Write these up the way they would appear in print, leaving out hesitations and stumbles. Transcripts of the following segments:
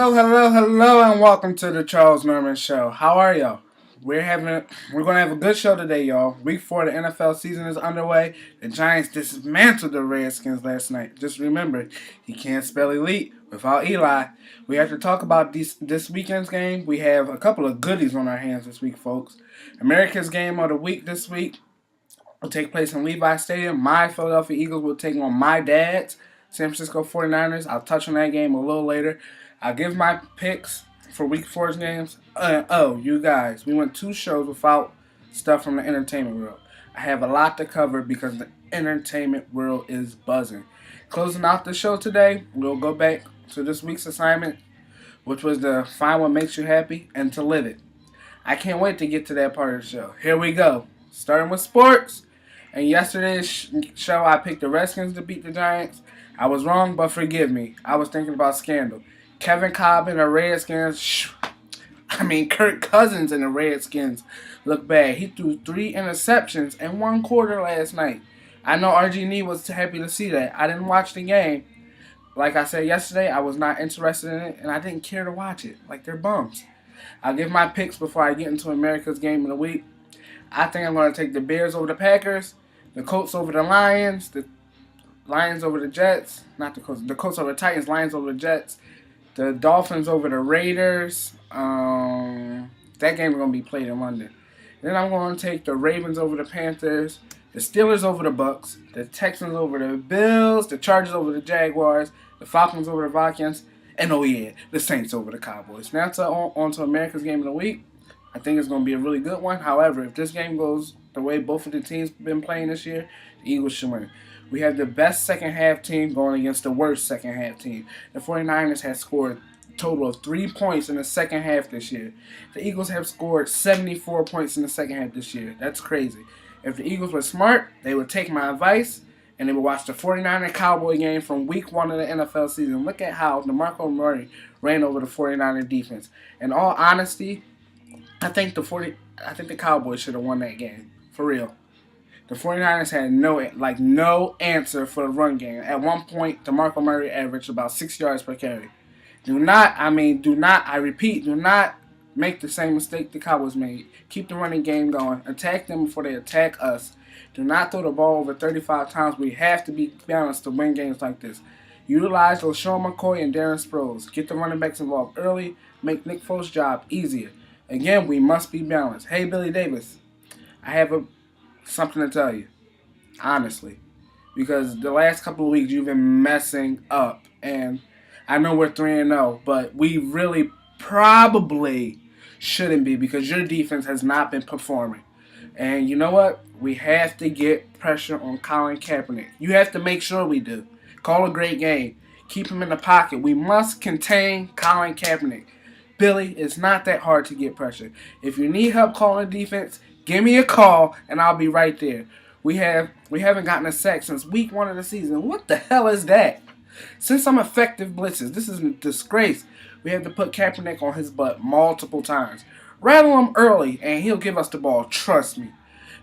Hello, and welcome to the Charles Norman Show. How are y'all? We're gonna have a good show today, y'all. Week 4 of the NFL season is underway. The Giants dismantled the Redskins last night. Just remember, you can't spell elite without Eli. We have to talk about this weekend's game. We have a couple of goodies on our hands this week, folks. America's game of the week this week will take place in Levi Stadium. My Philadelphia Eagles will take on my dad's San Francisco 49ers. I'll touch on that game a little later. I'll give my picks for Week 4's games. You guys, we went 2 shows without stuff from the entertainment world. I have a lot to cover because the entertainment world is buzzing. Closing out the show today, we'll go back to this week's assignment, which was to find what makes you happy and to live it. I can't wait to get to that part of the show. Here we go. Starting with sports. And yesterday's show, I picked the Redskins to beat the Giants. I was wrong, but forgive me. I was thinking about scandal. Kevin Kolb and the Redskins. Kirk Cousins and the Redskins look bad. He threw 3 interceptions in 1 quarter last night. I know RG&E was happy to see that. I didn't watch the game. Like I said yesterday, I was not interested in it, and I didn't care to watch it. Like, they're bums. I'll give my picks before I get into America's game of the week. I think I'm going to take the Bears over the Packers, the Colts over the Lions, the Lions over the Jets, not the Colts over the Titans, Lions over the Jets, the Dolphins over the Raiders. That game is going to be played in London. Then I'm going to take the Ravens over the Panthers, the Steelers over the Bucks, the Texans over the Bills, the Chargers over the Jaguars, the Falcons over the Vikings, and the Saints over the Cowboys. Now on to America's game of the week. I think it's going to be a really good one. However, if this game goes the way both of the teams have been playing this year, the Eagles should win. We have the best second half team going against the worst second half team. The 49ers have scored a total of 3 points in the second half this year. The Eagles have scored 74 points in the second half this year. That's crazy. If the Eagles were smart, they would take my advice and they would watch the 49er Cowboy game from week 1 of the NFL season. Look at how DeMarco Murray ran over the 49er defense. In all honesty, I think the Cowboys should have won that game. For real. The 49ers had no answer for the run game. At one point, DeMarco Murray averaged about 6 yards per carry. Do not make the same mistake the Cowboys made. Keep the running game going. Attack them before they attack us. Do not throw the ball over 35 times. We have to be balanced to win games like this. Utilize LaShawn McCoy and Darren Sproles. Get the running backs involved early. Make Nick Foles' job easier. Again, we must be balanced. Hey, Billy Davis, I have something to tell you, honestly, because the last couple of weeks you've been messing up, and I know we're 3-0, but we really probably shouldn't be because your defense has not been performing. And you know what? We have to get pressure on Colin Kaepernick. You have to make sure we do. Call a great game. Keep him in the pocket. We must contain Colin Kaepernick. Billy, it's not that hard to get pressure. If you need help calling defense, give me a call and I'll be right there. We haven't gotten a sack since week 1 of the season. What the hell is that? Since some effective blitzes, this is a disgrace. We have to put Kaepernick on his butt multiple times. Rattle him early and he'll give us the ball. Trust me.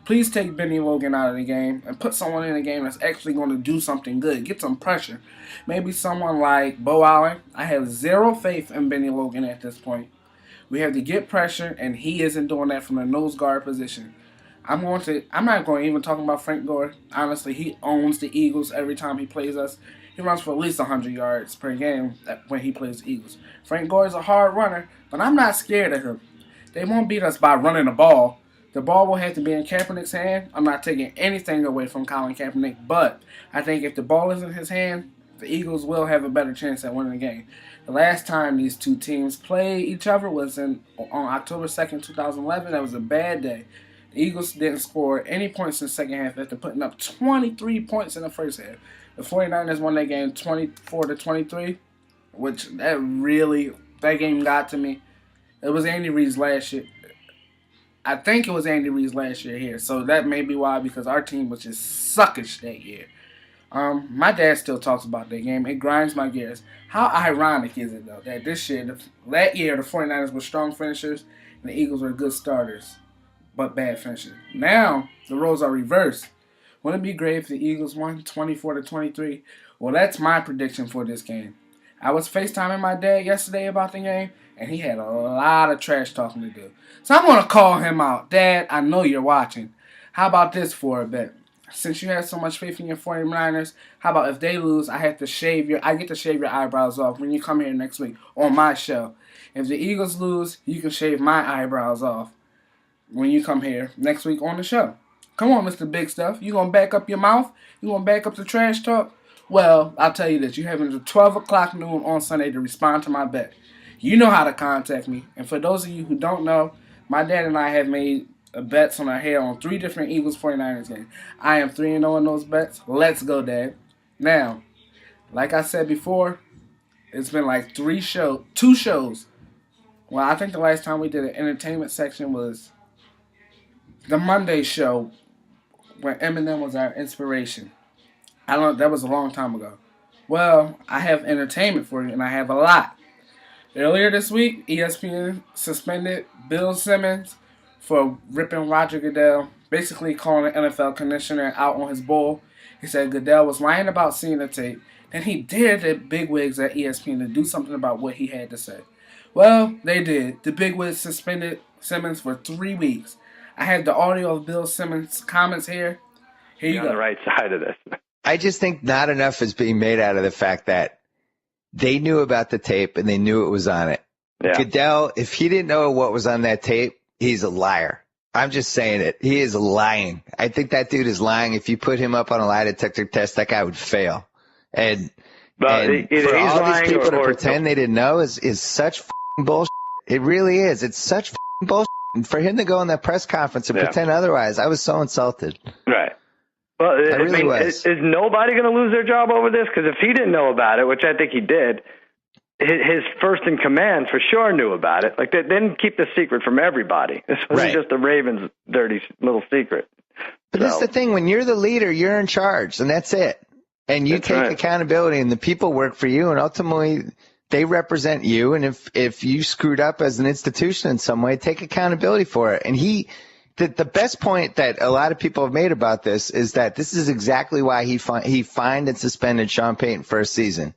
Please take Benny Logan out of the game and put someone in the game that's actually going to do something good. Get some pressure. Maybe someone like Bo Allen. I have zero faith in Benny Logan at this point. We have to get pressure, and he isn't doing that from the nose guard position. I'm not going to even talk about Frank Gore. Honestly, he owns the Eagles every time he plays us. He runs for at least 100 yards per game when he plays the Eagles. Frank Gore is a hard runner, but I'm not scared of him. They won't beat us by running the ball. The ball will have to be in Kaepernick's hand. I'm not taking anything away from Colin Kaepernick, but I think if the ball is in his hand, the Eagles will have a better chance at winning the game. The last time these two teams played each other was on October 2nd, 2011. That was a bad day. The Eagles didn't score any points in the second half after putting up 23 points in the first half. The 49ers won that game 24-23, which that game got to me. It was Andy Reid's last year. I think it was Andy Reid's last year here, so that may be why, because our team was just suckish that year. My dad still talks about that game. It grinds my gears. How ironic is it, though, that that year, the 49ers were strong finishers and the Eagles were good starters, but bad finishers. Now, the roles are reversed. Wouldn't it be great if the Eagles won 24-23? Well, that's my prediction for this game. I was FaceTiming my dad yesterday about the game, and he had a lot of trash talking to do. So I'm going to call him out. Dad, I know you're watching. How about this for a bit? Since you have so much faith in your 49ers, how about if they lose, I get to shave your eyebrows off when you come here next week on my show. If the Eagles lose, you can shave my eyebrows off when you come here next week on the show. Come on, Mr. Big Stuff. You gonna back up your mouth? You gonna back up the trash talk? Well, I'll tell you this. You have until 12 o'clock noon on Sunday to respond to my bet. You know how to contact me. And for those of you who don't know, my dad and I have made bets on our hair on 3 different Eagles 49ers games. I am 3-0 in those bets. Let's go, Dad. Now, like I said before, it's been like 2 shows. Well, I think the last time we did an entertainment section was the Monday show when Eminem was our inspiration. I don't know, that was a long time ago. Well, I have entertainment for you, and I have a lot. Earlier this week, ESPN suspended Bill Simmons for ripping Roger Goodell, basically calling the NFL commissioner out on his bull. He said Goodell was lying about seeing the tape. Then he dared the bigwigs at ESPN to do something about what he had to say. Well, they did. The bigwigs suspended Simmons for 3 weeks. I have the audio of Bill Simmons' comments here. Here you go. On the right side of this. I just think not enough is being made out of the fact that they knew about the tape and they knew it was on it. Yeah. Goodell, if he didn't know what was on that tape, he's a liar. I'm just saying it. He is lying. I think that dude is lying. If you put him up on a lie detector test, that guy would fail. And for all these people to pretend they didn't know is such f***ing bullshit. It really is. It's such f***ing bullshit. And for him to go on that press conference and pretend otherwise, I was so insulted. Right. Well, is nobody going to lose their job over this? Because if he didn't know about it, which I think he did, his first in command for sure knew about it. Like, they didn't keep the secret from everybody. This wasn't just the Ravens' dirty little secret. But that's the thing. When you're the leader, you're in charge, and that's it. And you take accountability, and the people work for you, and ultimately they represent you. And if you screwed up as an institution in some way, take accountability for it. And the best point that a lot of people have made about this is that this is exactly why he fined and suspended Sean Payton for a season.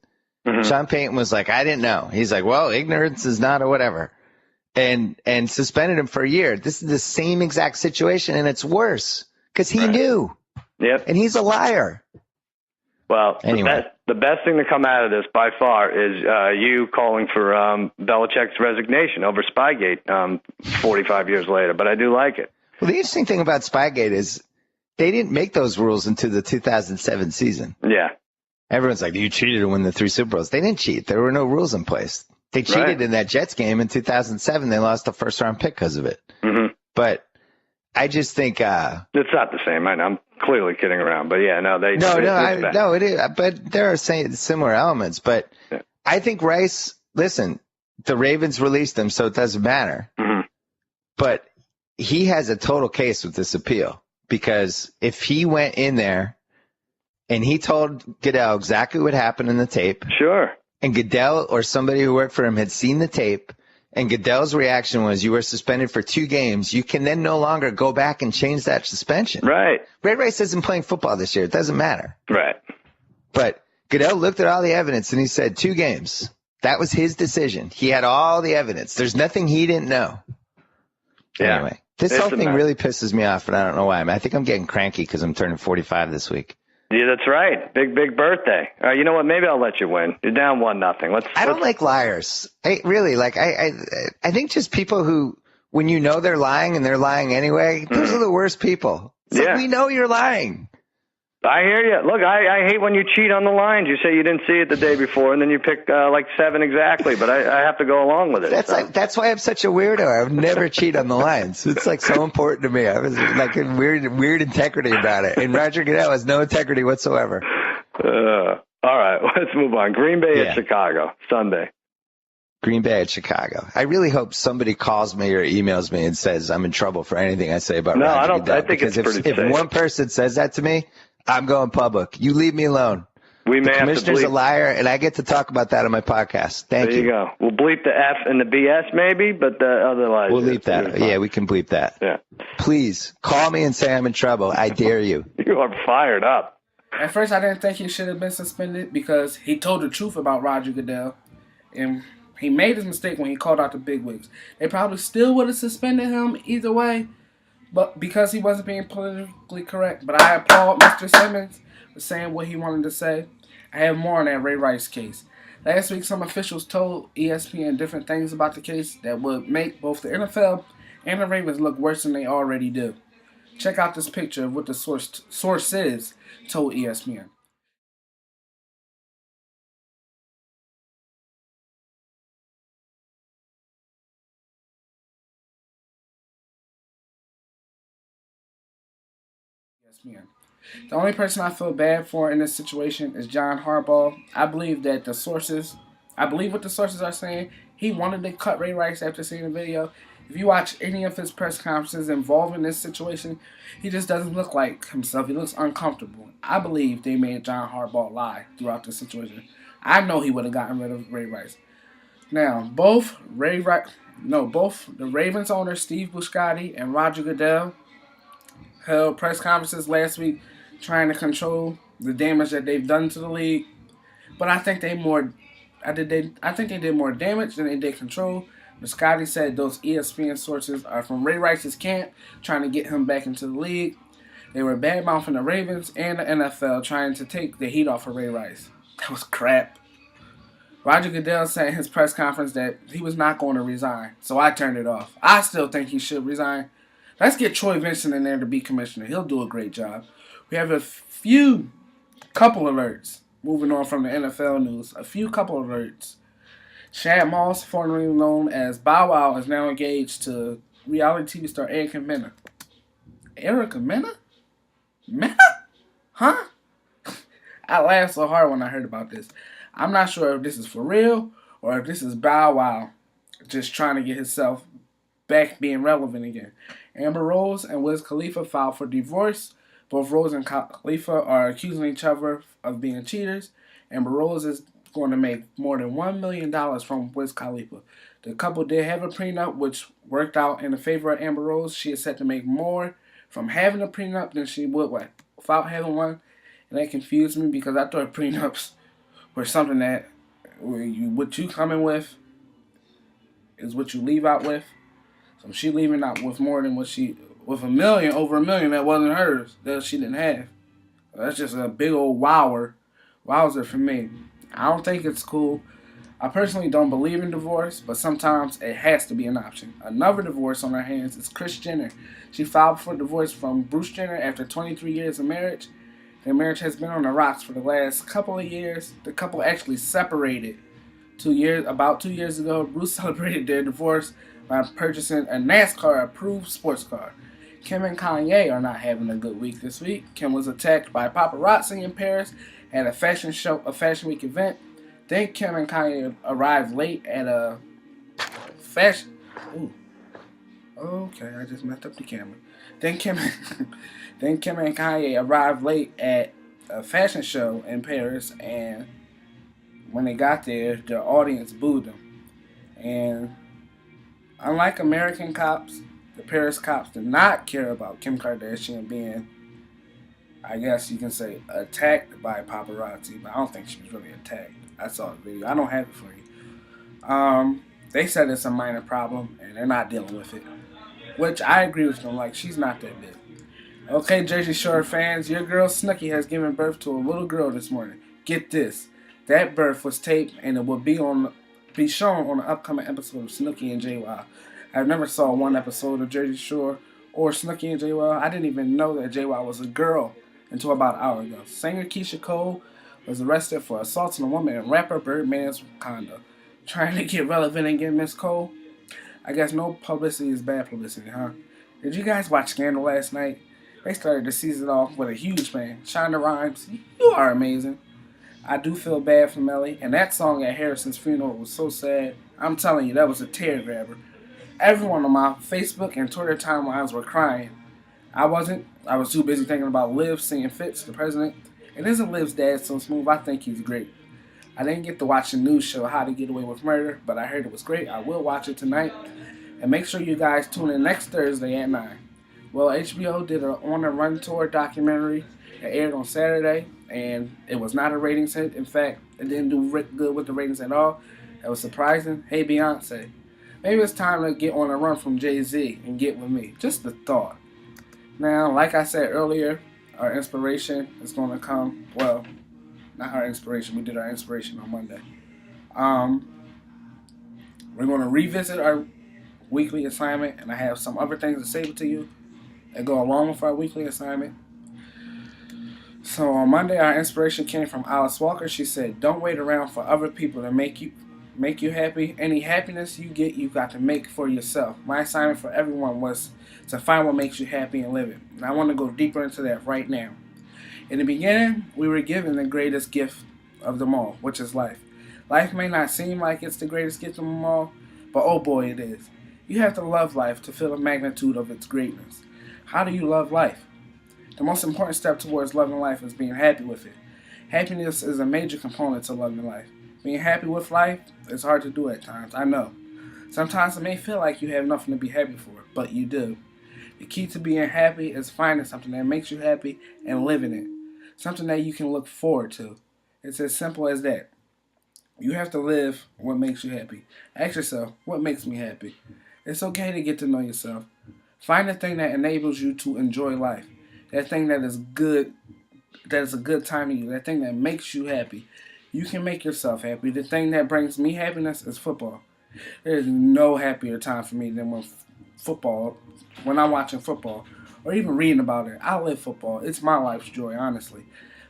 Mm-hmm. Sean Payton was like, I didn't know. He's like, well, ignorance is not or whatever. And suspended him for a year. This is the same exact situation, and it's worse because he knew. Yep. And he's a liar. Well, anyway. The best thing to come out of this by far is you calling for Belichick's resignation over Spygate 45 years later. But I do like it. Well, the interesting thing about Spygate is they didn't make those rules until the 2007 season. Yeah. Everyone's like, you cheated to win the 3 Super Bowls. They didn't cheat. There were no rules in place. They cheated in that Jets game in 2007. They lost the first-round pick because of it. Mm-hmm. But I just think it's not the same. I'm clearly kidding around, but yeah, no, no, it is. But there are similar elements. But I think Rice. Listen, the Ravens released him, so it doesn't matter. Mm-hmm. But he has a total case with this appeal because if he went in there and he told Goodell exactly what happened in the tape, sure, and Goodell or somebody who worked for him had seen the tape. And Goodell's reaction was, you were suspended for 2 games. You can then no longer go back and change that suspension. Right. Ray Rice isn't playing football this year. It doesn't matter. Right. But Goodell looked at all the evidence, and he said 2 games. That was his decision. He had all the evidence. There's nothing he didn't know. Yeah. Anyway, this whole thing really pisses me off, and I don't know why. I think I'm getting cranky because I'm turning 45 this week. Yeah, that's right. Big birthday. You know what? Maybe I'll let you win. You're down 1-0. I don't like liars. I think just people who, when you know they're lying and they're lying anyway, those are the worst people. It's like, we know you're lying. I hear you. Look, I hate when you cheat on the lines. You say you didn't see it the day before, and then you pick like 7 exactly. But I have to go along with it. That's why I'm such a weirdo. I would never cheat on the lines. It's like so important to me. I was like a weird integrity about it. And Roger Goodell has no integrity whatsoever. All right, let's move on. Green Bay at Chicago Sunday. Green Bay at Chicago. I really hope somebody calls me or emails me and says I'm in trouble for anything I say about Roger Goodell. I think it's pretty safe. If one person says that to me, I'm going public. You leave me alone. The commissioner's a liar, and I get to talk about that on my podcast. Thank you. There you go. We'll bleep the F and the BS maybe, but otherwise. We'll bleep that. Yeah, we can bleep that. Yeah. Please, call me and say I'm in trouble. I dare you. You are fired up. At first, I didn't think he should have been suspended because he told the truth about Roger Goodell. And he made his mistake when he called out the bigwigs. They probably still would have suspended him either way, but because he wasn't being politically correct. But I applaud Mr. Simmons for saying what he wanted to say. I have more on that Ray Rice case. Last week, some officials told ESPN different things about the case that would make both the NFL and the Ravens look worse than they already do. Check out this picture of what the sources told ESPN. ESPN. The only person I feel bad for in this situation is John Harbaugh. I believe what the sources are saying. He wanted to cut Ray Rice after seeing the video. If you watch any of his press conferences involving this situation, he just doesn't look like himself. He looks uncomfortable. I believe they made John Harbaugh lie throughout this situation. I know he would have gotten rid of Ray Rice. Now, both the Ravens owner Steve Bisciotti and Roger Goodell held press conferences last week trying to control the damage that they've done to the league. But I think they did more damage than they did control. Bisciotti said those ESPN sources are from Ray Rice's camp, trying to get him back into the league. They were bad-mouthing the Ravens and the NFL, trying to take the heat off of Ray Rice. That was crap. Roger Goodell said in his press conference that he was not going to resign, so I turned it off. I still think he should resign. Let's get Troy Vincent in there to be commissioner. He'll do a great job. We have couple alerts. Moving on from the NFL news, a couple alerts. Shad Moss, formerly known as Bow Wow, is now engaged to reality TV star Erica Mena. Erica Mena? Mena? Huh? I laughed so hard when I heard about this. I'm not sure if this is for real or if this is Bow Wow just trying to get himself back being relevant again. Amber Rose and Wiz Khalifa filed for divorce. Both Rose and Khalifa are accusing each other of being cheaters. Amber Rose is going to make more than $1 million from Wiz Khalifa. The couple did have a prenup, which worked out in the favor of Amber Rose. She is set to make more from having a prenup than she would without having one. And that confused me because I thought prenups were something that what you come in with is what you leave out with. So she leaving out with more than over $1 million that wasn't hers, that she didn't have. That's just a big old wowzer for me. I don't think it's cool. I personally don't believe in divorce, but sometimes it has to be an option. Another divorce on her hands is Kris Jenner. She filed for divorce from Bruce Jenner after 23 years of marriage. Their marriage has been on the rocks for the last couple of years. The couple actually separated about 2 years ago. Bruce celebrated their divorce by purchasing a NASCAR-approved sports car. Kim and Kanye are not having a good week this week. Kim was attacked by paparazzi in Paris at a Fashion Week event. Then Kim and Kanye arrived late at a fashion. Ooh. Okay, I just messed up the camera. Then Kim and Kanye arrived late at a fashion show in Paris, and when they got there, their audience booed them. And unlike American cops, the Paris cops did not care about Kim Kardashian being, I guess you can say, attacked by paparazzi, but I don't think she was really attacked. I saw the video. I don't have it for you. They said it's a minor problem, and they're not dealing with it, which I agree with them. Like, she's not that big. Okay, Jersey Shore fans, your girl Snooki has given birth to a little girl this morning. Get this. That birth was taped, and it will be shown on the upcoming episode of Snooki and JWoww. I've never saw one episode of Jersey Shore or Snooki and JWoww. I didn't even know that JWoww was a girl until about an hour ago. Singer Keisha Cole was arrested for assaulting a woman in rapper Birdman's condo. Trying to get relevant again, Miss Cole? I guess no publicity is bad publicity, huh? Did you guys watch Scandal last night? They started the season off with a huge bang. Shonda Rhimes, you are amazing. I do feel bad for Melly, and that song at Harrison's funeral was so sad. I'm telling you, that was a tear grabber. Everyone on my Facebook and Twitter timelines were crying. I wasn't. I was too busy thinking about Liv singing Fitz, the president. And isn't Liv's dad so smooth? I think he's great. I didn't get to watch the news show How to Get Away with Murder, but I heard it was great. I will watch it tonight. And make sure you guys tune in next Thursday at 9. Well, HBO did an On the Run Tour documentary that aired on Saturday, and it was not a ratings hit. In fact, it didn't do good with the ratings at all. that was surprising? Hey Beyonce, maybe it's time to get on a run from Jay-Z and get with me. Just the thought. Now, like I said earlier, our inspiration is going to come. Well, not our inspiration. We did our inspiration on Monday. We're going to revisit our weekly assignment, and I have some other things to say to you that go along with our weekly assignment. So on Monday, our inspiration came from Alice Walker. She said, "Don't wait around for other people to make you happy. Any happiness you get, you got to make for yourself." My assignment for everyone was to find what makes you happy and live it. And I want to go deeper into that right now. In the beginning, we were given the greatest gift of them all, which is life. Life may not seem like it's the greatest gift of them all, but oh boy, it is. You have to love life to feel the magnitude of its greatness. How do you love life? The most important step towards loving life is being happy with it. Happiness is a major component to loving life. Being happy with life is hard to do at times, I know. Sometimes it may feel like you have nothing to be happy for, but you do. The key to being happy is finding something that makes you happy and living it. Something that you can look forward to. It's as simple as that. You have to live what makes you happy. Ask yourself, what makes me happy? It's okay to get to know yourself. Find the thing that enables you to enjoy life. That thing that is good, that is a good time to you. That thing that makes you happy. You can make yourself happy. The thing that brings me happiness is football. There is no happier time for me than when I'm watching football, or even reading about it. I live football. It's my life's joy, honestly.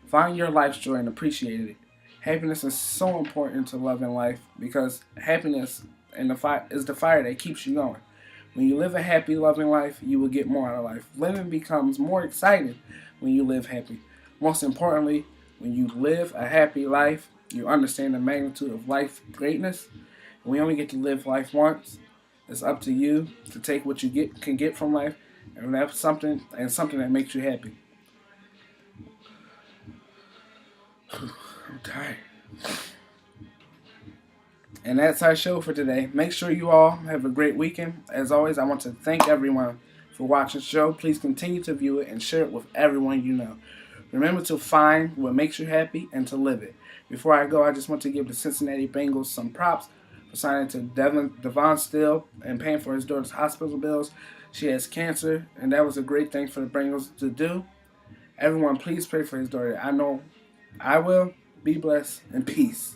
Find your life's joy and appreciate it. Happiness is so important to loving life because happiness is the fire that keeps you going. When you live a happy, loving life, you will get more out of life. Living becomes more exciting when you live happy. Most importantly, when you live a happy life, you understand the magnitude of life's greatness. We only get to live life once. It's up to you to take what you can get from life, and that's something that makes you happy. I'm tired. And that's our show for today. Make sure you all have a great weekend. As always, I want to thank everyone for watching the show. Please continue to view it and share it with everyone you know. Remember to find what makes you happy and to live it. Before I go, I just want to give the Cincinnati Bengals some props for signing to Devon Still and paying for his daughter's hospital bills. She has cancer, and that was a great thing for the Bengals to do. Everyone, please pray for his daughter. I know I will. Be blessed and peace.